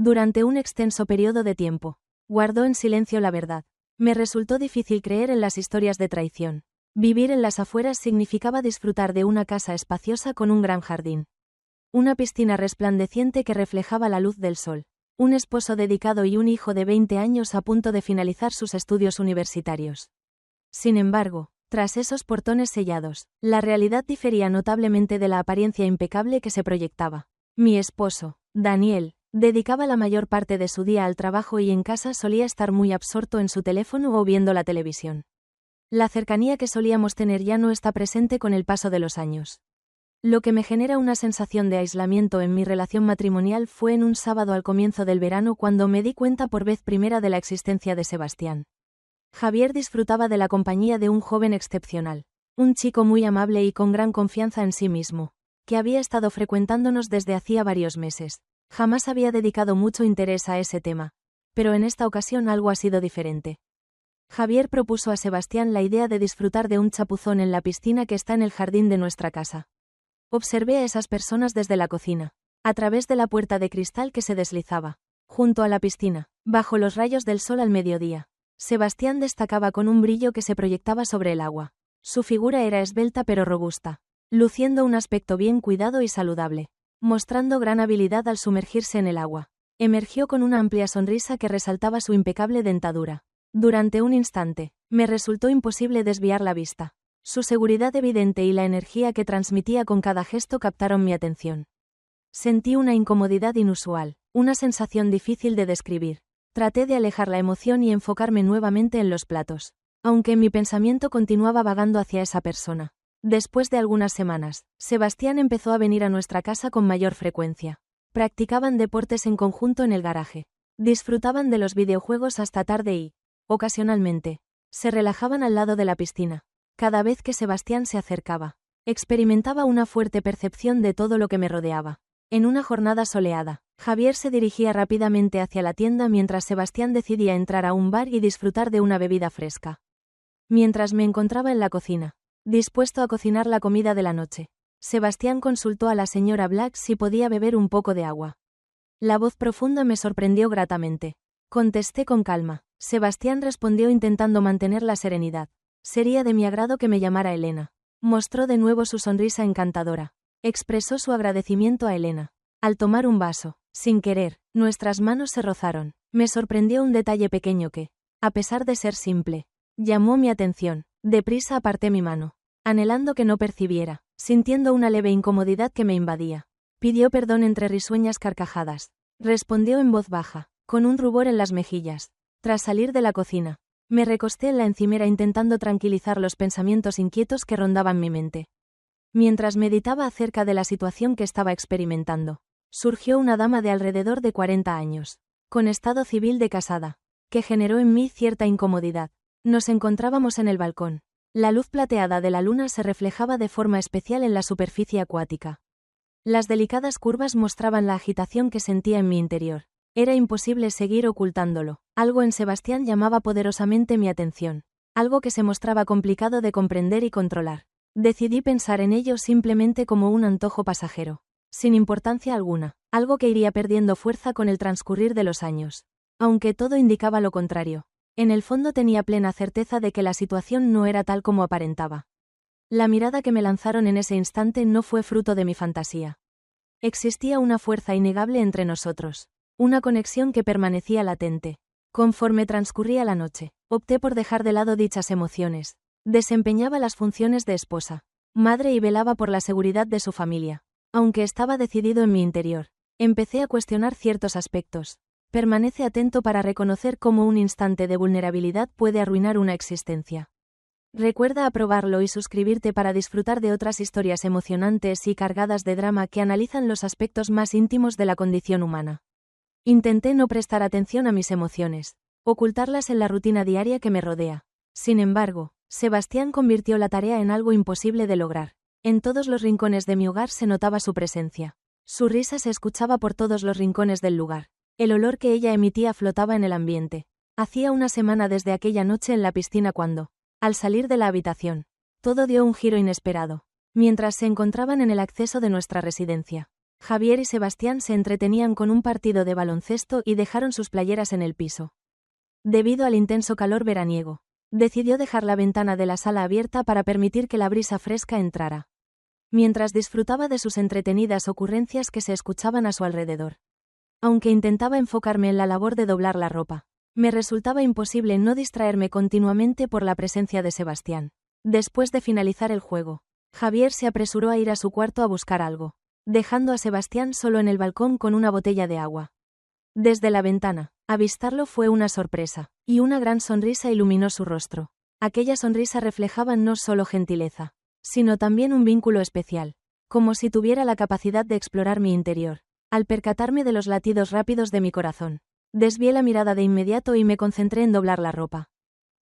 Durante un extenso periodo de tiempo, guardó en silencio la verdad. Me resultó difícil creer en las historias de traición. Vivir en las afueras significaba disfrutar de una casa espaciosa con un gran jardín. Una piscina resplandeciente que reflejaba la luz del sol. Un esposo dedicado y un hijo de 20 años a punto de finalizar sus estudios universitarios. Sin embargo, tras esos portones sellados, la realidad difería notablemente de la apariencia impecable que se proyectaba. Mi esposo, Daniel, dedicaba la mayor parte de su día al trabajo y en casa solía estar muy absorto en su teléfono o viendo la televisión. La cercanía que solíamos tener ya no está presente con el paso de los años. Lo que me genera una sensación de aislamiento en mi relación matrimonial fue en un sábado al comienzo del verano cuando me di cuenta por vez primera de la existencia de Sebastián. Javier disfrutaba de la compañía de un joven excepcional, un chico muy amable y con gran confianza en sí mismo, que había estado frecuentándonos desde hacía varios meses. Jamás había dedicado mucho interés a ese tema, pero en esta ocasión algo ha sido diferente. Javier propuso a Sebastián la idea de disfrutar de un chapuzón en la piscina que está en el jardín de nuestra casa. Observé a esas personas desde la cocina, a través de la puerta de cristal que se deslizaba, junto a la piscina, bajo los rayos del sol al mediodía. Sebastián destacaba con un brillo que se proyectaba sobre el agua. Su figura era esbelta pero robusta, luciendo un aspecto bien cuidado y saludable, mostrando gran habilidad al sumergirse en el agua. Emergió con una amplia sonrisa que resaltaba su impecable dentadura. Durante un instante, me resultó imposible desviar la vista. Su seguridad evidente y la energía que transmitía con cada gesto captaron mi atención. Sentí una incomodidad inusual, una sensación difícil de describir. Traté de alejar la emoción y enfocarme nuevamente en los platos, aunque mi pensamiento continuaba vagando hacia esa persona. Después de algunas semanas, Sebastián empezó a venir a nuestra casa con mayor frecuencia. Practicaban deportes en conjunto en el garaje. Disfrutaban de los videojuegos hasta tarde y, ocasionalmente, se relajaban al lado de la piscina. Cada vez que Sebastián se acercaba, experimentaba una fuerte percepción de todo lo que me rodeaba. En una jornada soleada, Javier se dirigía rápidamente hacia la tienda mientras Sebastián decidía entrar a un bar y disfrutar de una bebida fresca. Mientras me encontraba en la cocina, dispuesto a cocinar la comida de la noche, Sebastián consultó a la señora Black si podía beber un poco de agua. La voz profunda me sorprendió gratamente. Contesté con calma. Sebastián respondió intentando mantener la serenidad. Sería de mi agrado que me llamara Elena. Mostró de nuevo su sonrisa encantadora. Expresó su agradecimiento a Elena. Al tomar un vaso, sin querer, nuestras manos se rozaron. Me sorprendió un detalle pequeño que, a pesar de ser simple, llamó mi atención. Deprisa aparté mi mano, anhelando que no percibiera, sintiendo una leve incomodidad que me invadía. Pidió perdón entre risueñas carcajadas. Respondió en voz baja, con un rubor en las mejillas. Tras salir de la cocina, me recosté en la encimera intentando tranquilizar los pensamientos inquietos que rondaban mi mente. Mientras meditaba acerca de la situación que estaba experimentando, surgió una dama de alrededor de 40 años, con estado civil de casada, que generó en mí cierta incomodidad. Nos encontrábamos en el balcón. La luz plateada de la luna se reflejaba de forma especial en la superficie acuática. Las delicadas curvas mostraban la agitación que sentía en mi interior. Era imposible seguir ocultándolo. Algo en Sebastián llamaba poderosamente mi atención. Algo que se mostraba complicado de comprender y controlar. Decidí pensar en ello simplemente como un antojo pasajero, sin importancia alguna, algo que iría perdiendo fuerza con el transcurrir de los años. Aunque todo indicaba lo contrario. En el fondo tenía plena certeza de que la situación no era tal como aparentaba. La mirada que me lanzaron en ese instante no fue fruto de mi fantasía. Existía una fuerza innegable entre nosotros. Una conexión que permanecía latente. Conforme transcurría la noche, opté por dejar de lado dichas emociones. Desempeñaba las funciones de esposa, madre y velaba por la seguridad de su familia. Aunque estaba decidido en mi interior, empecé a cuestionar ciertos aspectos. Permanece atento para reconocer cómo un instante de vulnerabilidad puede arruinar una existencia. Recuerda aprobarlo y suscribirte para disfrutar de otras historias emocionantes y cargadas de drama que analizan los aspectos más íntimos de la condición humana. Intenté no prestar atención a mis emociones, ocultarlas en la rutina diaria que me rodea. Sin embargo, Sebastián convirtió la tarea en algo imposible de lograr. En todos los rincones de mi hogar se notaba su presencia. Su risa se escuchaba por todos los rincones del lugar. El olor que ella emitía flotaba en el ambiente. Hacía una semana desde aquella noche en la piscina cuando, al salir de la habitación, todo dio un giro inesperado. Mientras se encontraban en el acceso de nuestra residencia, Javier y Sebastián se entretenían con un partido de baloncesto y dejaron sus playeras en el piso. Debido al intenso calor veraniego, decidió dejar la ventana de la sala abierta para permitir que la brisa fresca entrara. Mientras disfrutaba de sus entretenidas ocurrencias que se escuchaban a su alrededor. Aunque intentaba enfocarme en la labor de doblar la ropa, me resultaba imposible no distraerme continuamente por la presencia de Sebastián. Después de finalizar el juego, Javier se apresuró a ir a su cuarto a buscar algo, dejando a Sebastián solo en el balcón con una botella de agua. Desde la ventana, avistarlo fue una sorpresa, y una gran sonrisa iluminó su rostro. Aquella sonrisa reflejaba no solo gentileza, sino también un vínculo especial, como si tuviera la capacidad de explorar mi interior. Al percatarme de los latidos rápidos de mi corazón, desvié la mirada de inmediato y me concentré en doblar la ropa.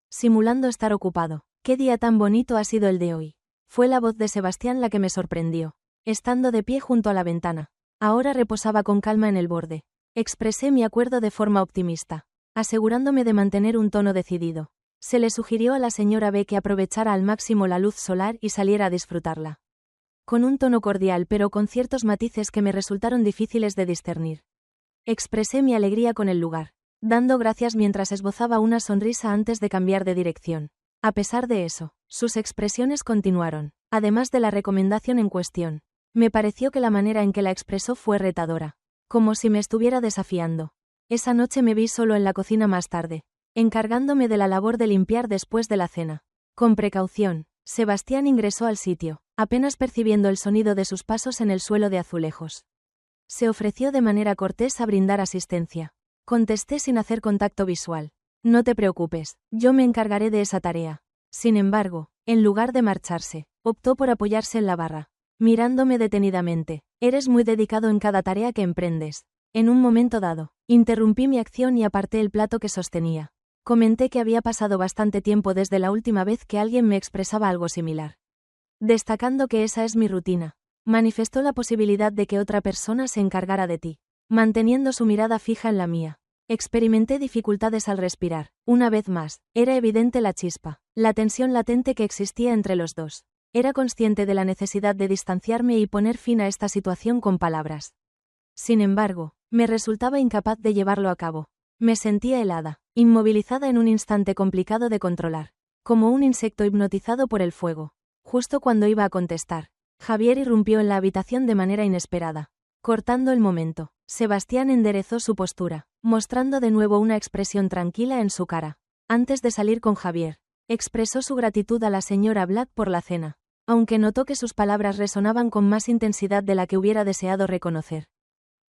Simulando estar ocupado. «¿Qué día tan bonito ha sido el de hoy?», fue la voz de Sebastián la que me sorprendió. Estando de pie junto a la ventana, ahora reposaba con calma en el borde. Expresé mi acuerdo de forma optimista, asegurándome de mantener un tono decidido. Se le sugirió a la señora B que aprovechara al máximo la luz solar y saliera a disfrutarla. Con un tono cordial pero con ciertos matices que me resultaron difíciles de discernir. Expresé mi alegría con el lugar, dando gracias mientras esbozaba una sonrisa antes de cambiar de dirección. A pesar de eso, sus expresiones continuaron, además de la recomendación en cuestión. Me pareció que la manera en que la expresó fue retadora, como si me estuviera desafiando. Esa noche me vi solo en la cocina más tarde, encargándome de la labor de limpiar después de la cena. Con precaución, Sebastián ingresó al sitio, apenas percibiendo el sonido de sus pasos en el suelo de azulejos. Se ofreció de manera cortés a brindar asistencia. Contesté sin hacer contacto visual. «No te preocupes, yo me encargaré de esa tarea». Sin embargo, en lugar de marcharse, optó por apoyarse en la barra, mirándome detenidamente. «Eres muy dedicado en cada tarea que emprendes». En un momento dado, interrumpí mi acción y aparté el plato que sostenía. Comenté que había pasado bastante tiempo desde la última vez que alguien me expresaba algo similar. Destacando que esa es mi rutina, manifestó la posibilidad de que otra persona se encargara de ti, manteniendo su mirada fija en la mía. Experimenté dificultades al respirar. Una vez más, era evidente la chispa, la tensión latente que existía entre los dos. Era consciente de la necesidad de distanciarme y poner fin a esta situación con palabras. Sin embargo, me resultaba incapaz de llevarlo a cabo. Me sentía helada, inmovilizada en un instante complicado de controlar, como un insecto hipnotizado por el fuego. Justo cuando iba a contestar, Javier irrumpió en la habitación de manera inesperada. Cortando el momento, Sebastián enderezó su postura, mostrando de nuevo una expresión tranquila en su cara. Antes de salir con Javier, expresó su gratitud a la señora Black por la cena, aunque notó que sus palabras resonaban con más intensidad de la que hubiera deseado reconocer.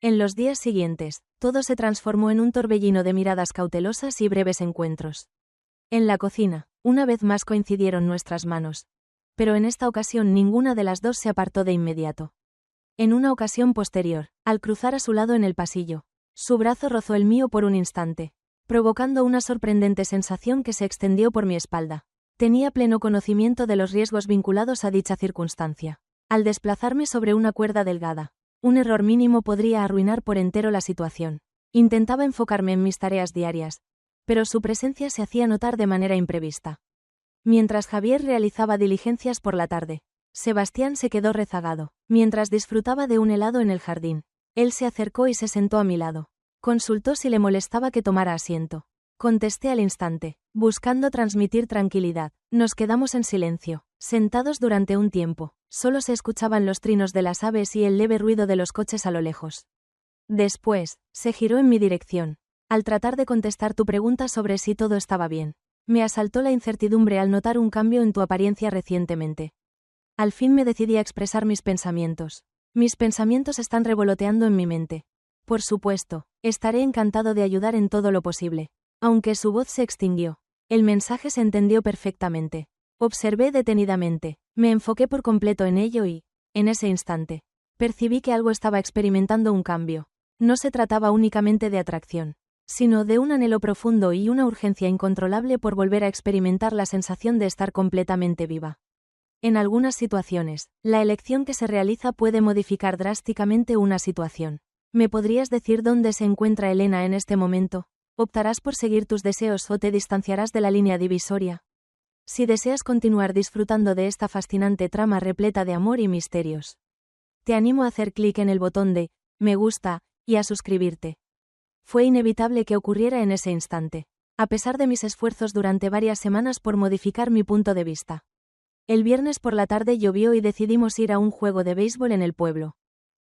En los días siguientes, todo se transformó en un torbellino de miradas cautelosas y breves encuentros. En la cocina, una vez más coincidieron nuestras manos, pero en esta ocasión ninguna de las dos se apartó de inmediato. En una ocasión posterior, al cruzar a su lado en el pasillo, su brazo rozó el mío por un instante, provocando una sorprendente sensación que se extendió por mi espalda. Tenía pleno conocimiento de los riesgos vinculados a dicha circunstancia. Al desplazarme sobre una cuerda delgada, un error mínimo podría arruinar por entero la situación. Intentaba enfocarme en mis tareas diarias, pero su presencia se hacía notar de manera imprevista. Mientras Javier realizaba diligencias por la tarde, Sebastián se quedó rezagado, mientras disfrutaba de un helado en el jardín. Él se acercó y se sentó a mi lado. Consultó si le molestaba que tomara asiento. Contesté al instante, buscando transmitir tranquilidad. Nos quedamos en silencio, sentados durante un tiempo. Solo se escuchaban los trinos de las aves y el leve ruido de los coches a lo lejos. Después, se giró en mi dirección. Al tratar de contestar tu pregunta sobre si todo estaba bien, me asaltó la incertidumbre al notar un cambio en tu apariencia recientemente. Al fin me decidí a expresar mis pensamientos. Mis pensamientos están revoloteando en mi mente. Por supuesto, estaré encantado de ayudar en todo lo posible. Aunque su voz se extinguió, el mensaje se entendió perfectamente. Observé detenidamente, me enfoqué por completo en ello y, en ese instante, percibí que algo estaba experimentando un cambio. No se trataba únicamente de atracción, sino de un anhelo profundo y una urgencia incontrolable por volver a experimentar la sensación de estar completamente viva. En algunas situaciones, la elección que se realiza puede modificar drásticamente una situación. ¿Me podrías decir dónde se encuentra Elena en este momento? ¿Optarás por seguir tus deseos o te distanciarás de la línea divisoria? Si deseas continuar disfrutando de esta fascinante trama repleta de amor y misterios, Te animo a hacer clic en el botón de me gusta y a suscribirte. Fue inevitable que ocurriera en ese instante, a pesar de mis esfuerzos durante varias semanas por modificar mi punto de vista. El viernes por la tarde llovió y decidimos ir a un juego de béisbol en el pueblo.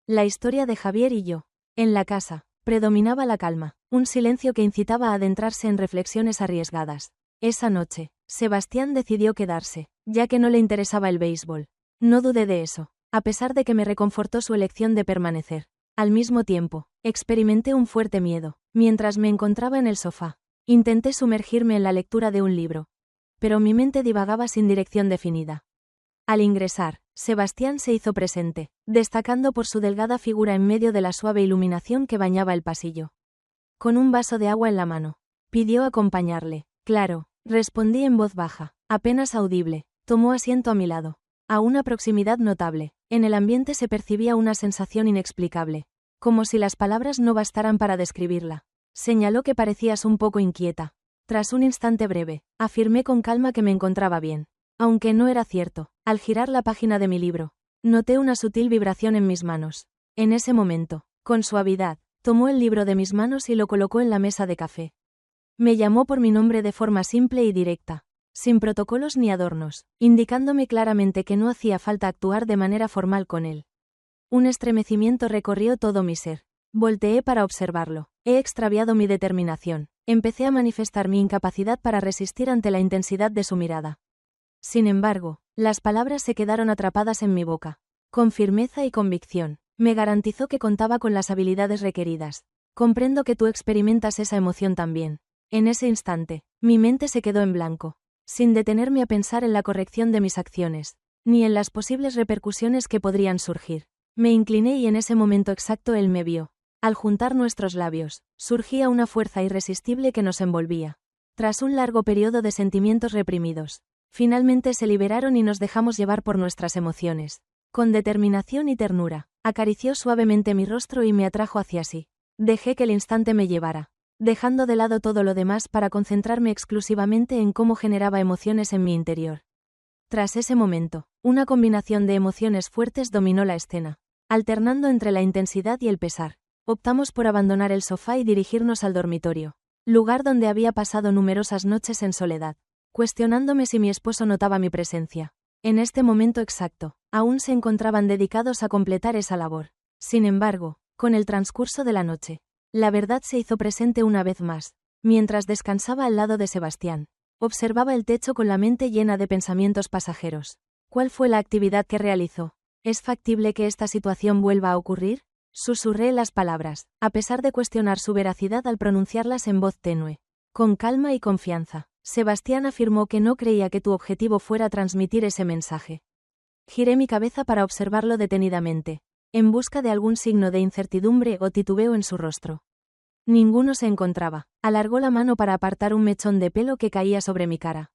La historia de Javier y yo. En la casa, predominaba la calma, un silencio que incitaba a adentrarse en reflexiones arriesgadas. Esa noche, Sebastián decidió quedarse, ya que no le interesaba el béisbol. No dudé de eso, a pesar de que me reconfortó su elección de permanecer. Al mismo tiempo, experimenté un fuerte miedo, mientras me encontraba en el sofá. Intenté sumergirme en la lectura de un libro, pero mi mente divagaba sin dirección definida. Al ingresar, Sebastián se hizo presente, destacando por su delgada figura en medio de la suave iluminación que bañaba el pasillo. Con un vaso de agua en la mano, pidió acompañarle. Claro, respondí en voz baja, apenas audible. Tomó asiento a mi lado. A una proximidad notable, en el ambiente se percibía una sensación inexplicable, como si las palabras no bastaran para describirla. Señaló que parecías un poco inquieta. Tras un instante breve, afirmé con calma que me encontraba bien. Aunque no era cierto, al girar la página de mi libro, noté una sutil vibración en mis manos. En ese momento, con suavidad, tomó el libro de mis manos y lo colocó en la mesa de café. Me llamó por mi nombre de forma simple y directa, sin protocolos ni adornos, indicándome claramente que no hacía falta actuar de manera formal con él. Un estremecimiento recorrió todo mi ser. Volteé para observarlo. He extraviado mi determinación. Empecé a manifestar mi incapacidad para resistir ante la intensidad de su mirada. Sin embargo, las palabras se quedaron atrapadas en mi boca. Con firmeza y convicción, me garantizó que contaba con las habilidades requeridas. Comprendo que tú experimentas esa emoción también. En ese instante, mi mente se quedó en blanco, sin detenerme a pensar en la corrección de mis acciones, ni en las posibles repercusiones que podrían surgir. Me incliné y en ese momento exacto él me vio. Al juntar nuestros labios, surgía una fuerza irresistible que nos envolvía. Tras un largo periodo de sentimientos reprimidos, finalmente se liberaron y nos dejamos llevar por nuestras emociones. Con determinación y ternura, acarició suavemente mi rostro y me atrajo hacia sí. Dejé que el instante me llevara, dejando de lado todo lo demás para concentrarme exclusivamente en cómo generaba emociones en mi interior. Tras ese momento, una combinación de emociones fuertes dominó la escena, alternando entre la intensidad y el pesar. Optamos por abandonar el sofá y dirigirnos al dormitorio, lugar donde había pasado numerosas noches en soledad, cuestionándome si mi esposo notaba mi presencia. En este momento exacto, aún se encontraban dedicados a completar esa labor. Sin embargo, con el transcurso de la noche, la verdad se hizo presente una vez más. Mientras descansaba al lado de Sebastián, observaba el techo con la mente llena de pensamientos pasajeros. ¿Cuál fue la actividad que realizó? ¿Es factible que esta situación vuelva a ocurrir? Susurré las palabras, a pesar de cuestionar su veracidad al pronunciarlas en voz tenue. Con calma y confianza, Sebastián afirmó que no creía que tu objetivo fuera transmitir ese mensaje. Giré mi cabeza para observarlo detenidamente, en busca de algún signo de incertidumbre o titubeo en su rostro. Ninguno se encontraba. Alargó la mano para apartar un mechón de pelo que caía sobre mi cara.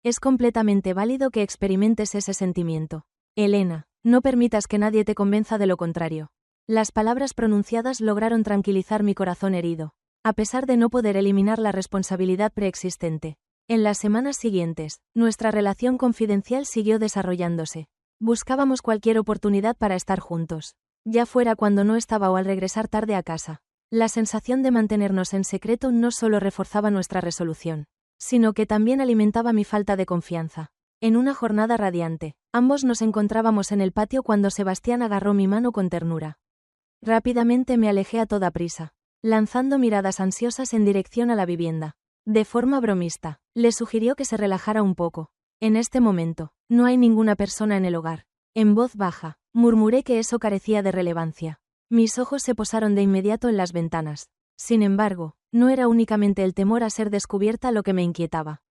Es completamente válido que experimentes ese sentimiento. Elena, no permitas que nadie te convenza de lo contrario. Las palabras pronunciadas lograron tranquilizar mi corazón herido, a pesar de no poder eliminar la responsabilidad preexistente. En las semanas siguientes, nuestra relación confidencial siguió desarrollándose. Buscábamos cualquier oportunidad para estar juntos, ya fuera cuando no estaba o al regresar tarde a casa. La sensación de mantenernos en secreto no solo reforzaba nuestra resolución, sino que también alimentaba mi falta de confianza. En una jornada radiante, ambos nos encontrábamos en el patio cuando Sebastián agarró mi mano con ternura. Rápidamente me alejé a toda prisa, lanzando miradas ansiosas en dirección a la vivienda. De forma bromista, le sugirió que se relajara un poco. En este momento, no hay ninguna persona en el hogar. En voz baja, murmuré que eso carecía de relevancia. Mis ojos se posaron de inmediato en las ventanas. Sin embargo, no era únicamente el temor a ser descubierta lo que me inquietaba.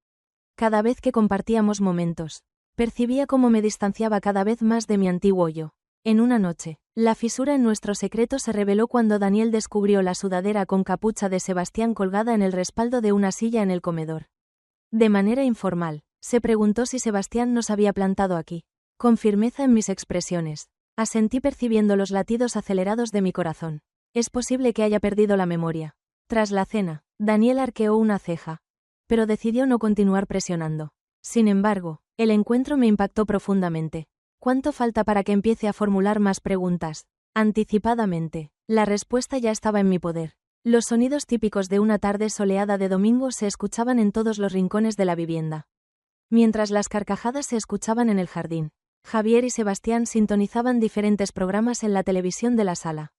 Cada vez que compartíamos momentos, percibía cómo me distanciaba cada vez más de mi antiguo yo. En una noche, la fisura en nuestro secreto se reveló cuando Daniel descubrió la sudadera con capucha de Sebastián colgada en el respaldo de una silla en el comedor. De manera informal, se preguntó si Sebastián nos había plantado aquí. Con firmeza en mis expresiones, asentí percibiendo los latidos acelerados de mi corazón. Es posible que haya perdido la memoria. Tras la cena, Daniel arqueó una ceja, pero decidió no continuar presionando. Sin embargo, el encuentro me impactó profundamente. ¿Cuánto falta para que empiece a formular más preguntas? Anticipadamente. La respuesta ya estaba en mi poder. Los sonidos típicos de una tarde soleada de domingo se escuchaban en todos los rincones de la vivienda. Mientras las carcajadas se escuchaban en el jardín, Javier y Sebastián sintonizaban diferentes programas en la televisión de la sala.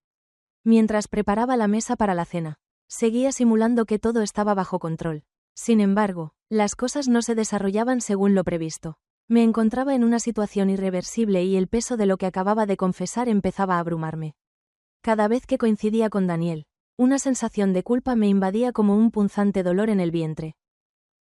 Mientras preparaba la mesa para la cena, seguía simulando que todo estaba bajo control. Sin embargo, las cosas no se desarrollaban según lo previsto. Me encontraba en una situación irreversible y el peso de lo que acababa de confesar empezaba a abrumarme. Cada vez que coincidía con Daniel, una sensación de culpa me invadía como un punzante dolor en el vientre.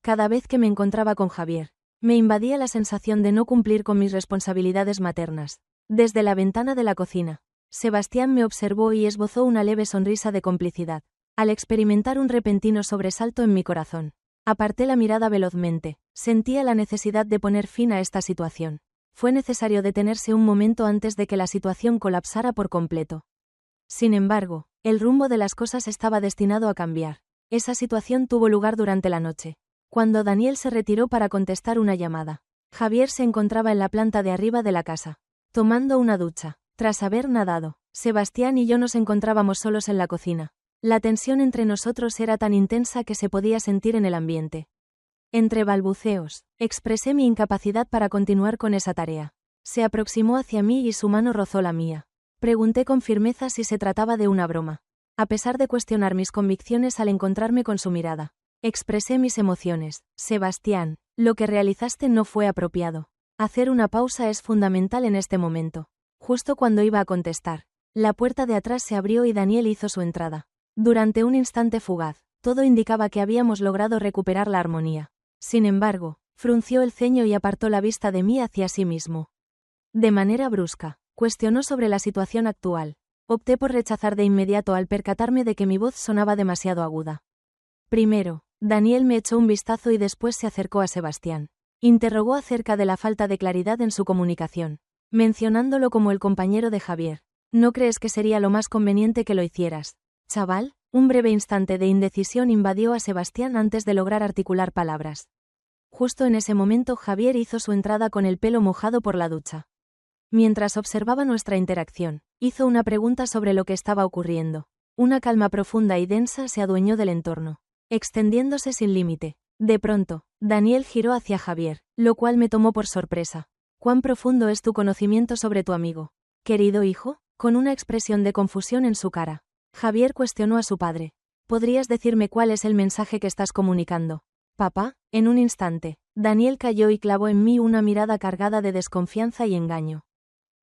Cada vez que me encontraba con Javier, me invadía la sensación de no cumplir con mis responsabilidades maternas. Desde la ventana de la cocina, Sebastián me observó y esbozó una leve sonrisa de complicidad, al experimentar un repentino sobresalto en mi corazón. Aparté la mirada velozmente, sentía la necesidad de poner fin a esta situación. Fue necesario detenerse un momento antes de que la situación colapsara por completo. Sin embargo, el rumbo de las cosas estaba destinado a cambiar. Esa situación tuvo lugar durante la noche, cuando Daniel se retiró para contestar una llamada. Javier se encontraba en la planta de arriba de la casa, tomando una ducha. Tras haber nadado, Sebastián y yo nos encontrábamos solos en la cocina. La tensión entre nosotros era tan intensa que se podía sentir en el ambiente. Entre balbuceos, expresé mi incapacidad para continuar con esa tarea. Se aproximó hacia mí y su mano rozó la mía. Pregunté con firmeza si se trataba de una broma. A pesar de cuestionar mis convicciones al encontrarme con su mirada, expresé mis emociones. Sebastián, lo que realizaste no fue apropiado. Hacer una pausa es fundamental en este momento. Justo cuando iba a contestar, la puerta de atrás se abrió y Daniel hizo su entrada. Durante un instante fugaz, todo indicaba que habíamos logrado recuperar la armonía. Sin embargo, frunció el ceño y apartó la vista de mí hacia sí mismo. De manera brusca, cuestionó sobre la situación actual. Opté por rechazar de inmediato al percatarme de que mi voz sonaba demasiado aguda. Primero, Daniel me echó un vistazo y después se acercó a Sebastián. Interrogó acerca de la falta de claridad en su comunicación, mencionándolo como el compañero de Javier. ¿No crees que sería lo más conveniente que lo hicieras, chaval? Un breve instante de indecisión invadió a Sebastián antes de lograr articular palabras. Justo en ese momento Javier hizo su entrada con el pelo mojado por la ducha. Mientras observaba nuestra interacción, hizo una pregunta sobre lo que estaba ocurriendo. Una calma profunda y densa se adueñó del entorno, extendiéndose sin límite. De pronto, Daniel giró hacia Javier, lo cual me tomó por sorpresa. ¿Cuán profundo es tu conocimiento sobre tu amigo, querido hijo? Con una expresión de confusión en su cara, Javier cuestionó a su padre. ¿Podrías decirme cuál es el mensaje que estás comunicando, papá? En un instante, Daniel cayó y clavó en mí una mirada cargada de desconfianza y engaño.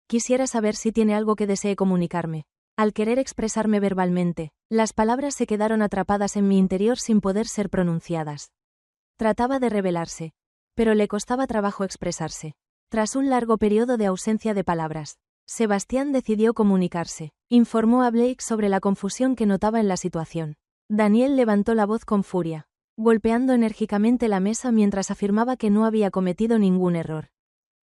Quisiera saber si tiene algo que desee comunicarme. Al querer expresarme verbalmente, las palabras se quedaron atrapadas en mi interior sin poder ser pronunciadas. Trataba de revelarse, pero le costaba trabajo expresarse. Tras un largo periodo de ausencia de palabras, Sebastián decidió comunicarse. Informó a Blake sobre la confusión que notaba en la situación. Daniel levantó la voz con furia, golpeando enérgicamente la mesa mientras afirmaba que no había cometido ningún error.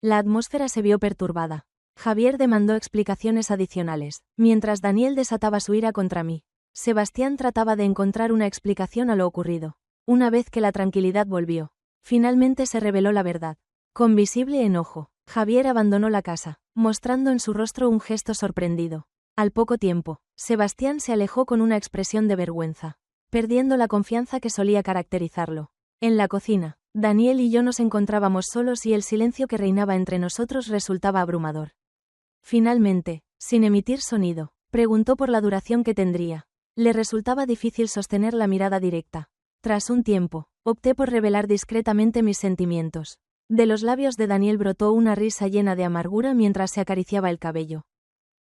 La atmósfera se vio perturbada. Javier demandó explicaciones adicionales, mientras Daniel desataba su ira contra mí. Sebastián trataba de encontrar una explicación a lo ocurrido. Una vez que la tranquilidad volvió, finalmente se reveló la verdad. Con visible enojo, Javier abandonó la casa, mostrando en su rostro un gesto sorprendido. Al poco tiempo, Sebastián se alejó con una expresión de vergüenza, perdiendo la confianza que solía caracterizarlo. En la cocina, Daniel y yo nos encontrábamos solos y el silencio que reinaba entre nosotros resultaba abrumador. Finalmente, sin emitir sonido, preguntó por la duración que tendría. Le resultaba difícil sostener la mirada directa. Tras un tiempo, opté por revelar discretamente mis sentimientos. De los labios de Daniel brotó una risa llena de amargura mientras se acariciaba el cabello.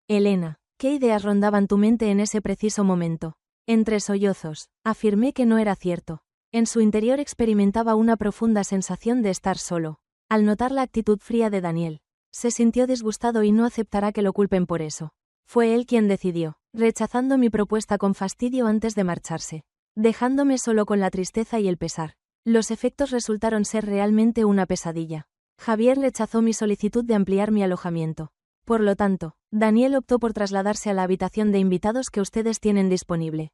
Elena, ¿qué ideas rondaban tu mente en ese preciso momento? Entre sollozos, afirmé que no era cierto. En su interior experimentaba una profunda sensación de estar solo. Al notar la actitud fría de Daniel, se sintió disgustado y no aceptará que lo culpen por eso. Fue él quien decidió, rechazando mi propuesta con fastidio antes de marcharse, dejándome solo con la tristeza y el pesar. Los efectos resultaron ser realmente una pesadilla. Javier rechazó mi solicitud de ampliar mi alojamiento. Por lo tanto, Daniel optó por trasladarse a la habitación de invitados que ustedes tienen disponible.